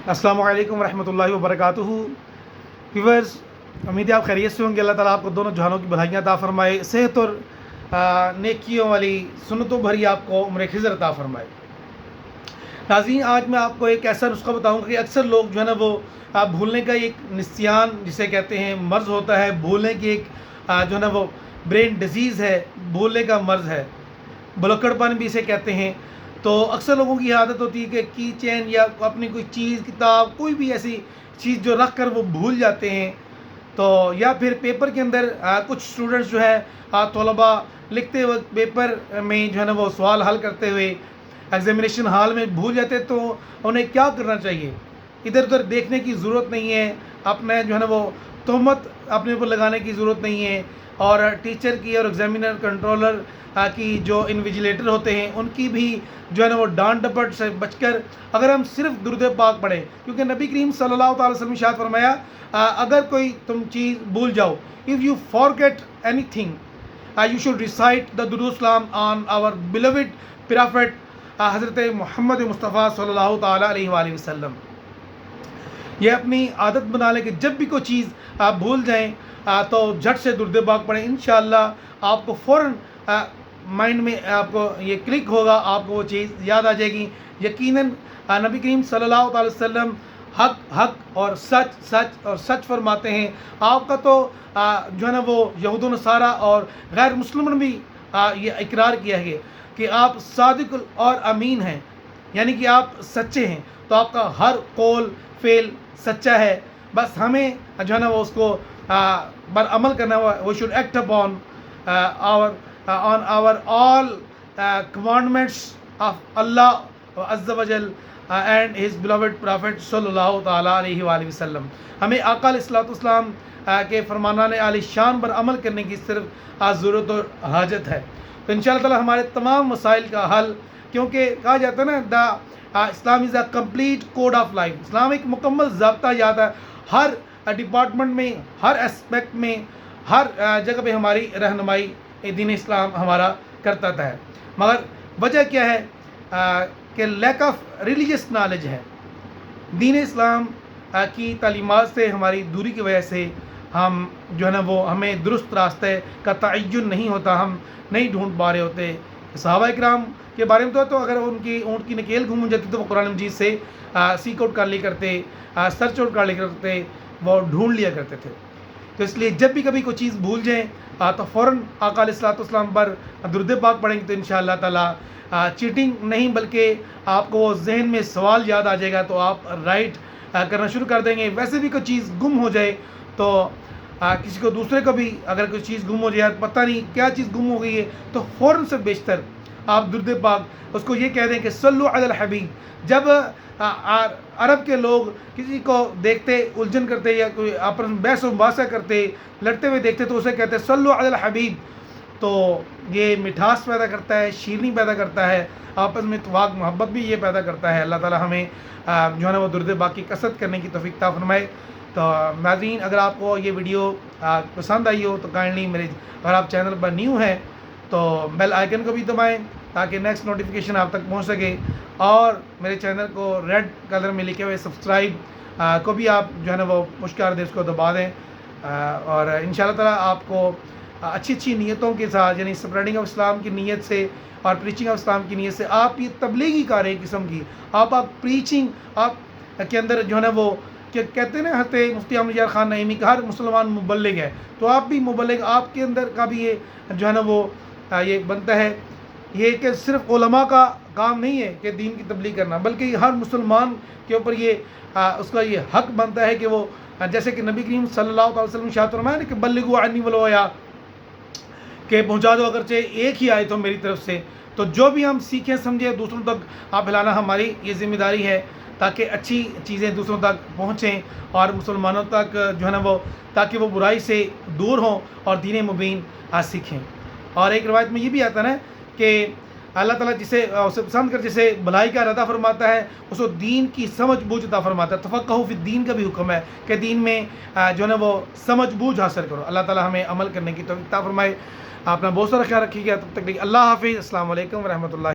السلام علیکم ورحمۃ اللہ وبرکاتہ۔ ویورز، امید ہے آپ خیریت سے ہوں گے۔ اللہ تعالیٰ آپ کو دونوں جہانوں کی بھلائیاں عطا فرمائے، صحت اور نیکیوں والی سنتوں بھری آپ کو عمر خضر عطا فرمائے۔ ناظرین، آج میں آپ کو ایک ایسا نسخہ بتاؤں گا کہ اکثر لوگ جو ہے نا وہ بھولنے کا ایک نسیان جسے کہتے ہیں مرض ہوتا ہے، بھولنے کی ایک جو ہے نا وہ برین ڈیزیز ہے، بھولنے کا مرض ہے، بلکڑ پن بھی اسے کہتے ہیں۔ تو اکثر لوگوں کی عادت ہوتی ہے کہ کی چین یا اپنی کوئی چیز، کتاب، کوئی بھی ایسی چیز جو رکھ کر وہ بھول جاتے ہیں، تو یا پھر پیپر کے اندر کچھ اسٹوڈنٹس جو ہے طلباء لکھتے وقت پیپر میں جو ہے نا وہ سوال حل کرتے ہوئے ایگزامینیشن ہال میں بھول جاتے، تو انہیں کیا کرنا چاہیے؟ ادھر ادھر دیکھنے کی ضرورت نہیں ہے، اپنے جو ہے نا وہ تہمت اپنے اوپر لگانے کی ضرورت نہیں ہے، اور ٹیچر کی اور ایگزامینر کنٹرولر کی جو انویجیلیٹر ہوتے ہیں ان کی بھی جو ہے نا وہ ڈانٹ ڈپٹ سے بچ کر اگر ہم صرف درود پاک پڑھیں، کیونکہ نبی کریم صلی اللہ تعالی وسلم نے ارشاد فرمایا اگر کوئی تم چیز بھول جاؤ، if you forget any thing you should recite the درود السلام آن آور بلوڈ پرافٹ حضرت محمد مصطفیٰ صلی اللہ تعالیٰ علیہ وآلہ وسلم۔ یہ اپنی عادت بنا لیں کہ جب بھی کوئی چیز آپ بھول جائیں تو جھٹ سے درود پاک پڑھیں، انشاءاللہ آپ کو فوراً مائنڈ میں آپ کو یہ کلک ہوگا، آپ کو وہ چیز یاد آ جائے گی۔ یقیناً نبی کریم صلی اللہ تعالی وسلم حق اور سچ فرماتے ہیں۔ آپ کا تو جو ہے نا وہ یہود و نصارہ اور غیر مسلموں نے بھی یہ اقرار کیا ہے کہ آپ صادق اور امین ہیں، یعنی کہ آپ سچے ہیں، تو آپ کا ہر قول فعل سچا ہے۔ بس ہمیں جو ہے نا وہ اس کو پر عمل کرنا ہوا، we should act upon on our all commandments of Allah Azza wa Jal and His beloved Prophet صلی اللہ تعالیٰ علیہ وآلہ وسلم۔ ہمیں آقا علیہ الصلوۃ والسلام کے فرمانان عالی شان پر عمل کرنے کی صرف ضرورت اور حاجت ہے، تو انشاءاللہ تعالیٰ ہمارے تمام مسائل کا حل، کیونکہ کہا جاتا ہے نا the Islam is a complete code of life, اسلام ایک مکمل ضابطہ یاد ہے، ہر ڈپارٹمنٹ میں، ہر اسپیکٹ میں، ہر جگہ پہ ہماری رہنمائی دین اسلام ہمارا کرتا ہے۔ مگر وجہ کیا ہے کہ لیک آف ریلیجس نالج ہے، دین اسلام کی تعلیمات سے ہماری دوری کی وجہ سے ہم جو ہے نا وہ ہمیں درست راستے کا تعین نہیں ہوتا، ہم نہیں ڈھونڈ پا رہے ہوتے۔ صحابہ کرام کے بارے میں تو اگر ان کی اونٹ کی نکیل گم ہو جاتی تو وہ قرآن مجید سے سیک آؤٹ کر لیا کرتے، سرچ آؤٹ کر لیا کرتے، وہ ڈھونڈ لیا کرتے تھے۔ تو اس لیے جب بھی کبھی کوئی چیز بھول جائیں تو فوراً آقا علیہ الصلوۃ والسلام پر درود پاک پڑھیں گے، تو انشاءاللہ تعالیٰ چیٹنگ نہیں بلکہ آپ کو ذہن میں سوال یاد آ جائے گا، تو آپ رائٹ کرنا شروع کر دیں گے۔ ویسے بھی کوئی چیز گم ہو جائے تو کسی کو دوسرے کو بھی اگر کوئی چیز گم ہو جائے، پتہ نہیں کیا چیز گم ہو گئی ہے، تو فوراً سے بیشتر آپ درود پاک اس کو یہ کہہ دیں کہ صلو علی الحبیب۔ جب عرب کے لوگ کسی کو دیکھتے الجھن کرتے یا کوئی آپس میں بحث و مباحثہ کرتے، لڑتے ہوئے دیکھتے، تو اسے کہتے صلو علی الحبیب، تو یہ مٹھاس پیدا کرتا ہے، شیرینی پیدا کرتا ہے، آپس میں اتفاق محبت بھی یہ پیدا کرتا ہے۔ اللہ تعالیٰ ہمیں جو ہے نا وہ درود پاک کی کثرت کرنے کی توفیق عطا فرمائے۔ تو ناظرین، اگر آپ کو یہ ویڈیو پسند آئی ہو تو کائنڈلی اگر آپ چینل پر نیو ہیں تو بیل آئیکن کو بھی دبائیں تاکہ نیکسٹ نوٹیفیکیشن آپ تک پہنچ سکے، اور میرے چینل کو ریڈ کلر میں لکھے ہوئے سبسکرائب کو بھی آپ جو ہے نا وہ پش کر دیں، اس کو دبا دیں، اور انشاءاللہ تعالیٰ آپ کو اچھی نیتوں کے ساتھ، یعنی اسپریڈنگ آف اسلام کی نیت سے اور پریچنگ آف اسلام کی نیت سے، آپ یہ تبلیغی کار ایک قسم کی آپ پریچنگ آپ کے اندر جو ہے نا وہ کہ کہتے ہیں نا حضرت مفتی احمد یار خان نعیمی کا ہر مسلمان مبلغ ہے، تو آپ بھی مبلغ، آپ کے اندر کا بھی یہ جو ہے نا وہ یہ بنتا ہے، یہ کہ صرف علماء کا کام نہیں ہے کہ دین کی تبلیغ کرنا، بلکہ ہر مسلمان کے اوپر یہ اس کا یہ حق بنتا ہے کہ وہ جیسے کہ نبی کریم صلی اللہ علیہ وسلم ارشاد فرمایا نا کہ بلغوا عنی ولو آیا، کہ پہنچا دو اگرچہ ایک ہی آئے تو میری طرف سے۔ تو جو بھی ہم سیکھیں سمجھیں دوسروں تک آپ پھیلانا ہماری یہ ذمہ داری ہے، تاکہ اچھی چیزیں دوسروں تک پہنچیں اور مسلمانوں تک جو ہے نا وہ تاکہ وہ برائی سے دور ہوں اور دین مبین سیکھیں۔ اور ایک روایت میں یہ بھی آتا ہے نا کہ اللہ تعالیٰ جسے اسے پسند کر جسے بھلائی کا ارادہ فرماتا ہے اس کو دین کی سمجھ بوجھ عطا فرماتا ہے۔ تفقہوا فی الدین کا بھی حکم ہے کہ دین میں جو ہے نا وہ سمجھ بوجھ حاصل کرو۔ اللہ تعالیٰ ہمیں عمل کرنے کی توفیق عطا فرمائے۔ اپنا بہت سارا خیال رکھیے گا، تب تک اللہ حافظ، السلام علیکم ورحمۃ اللہ۔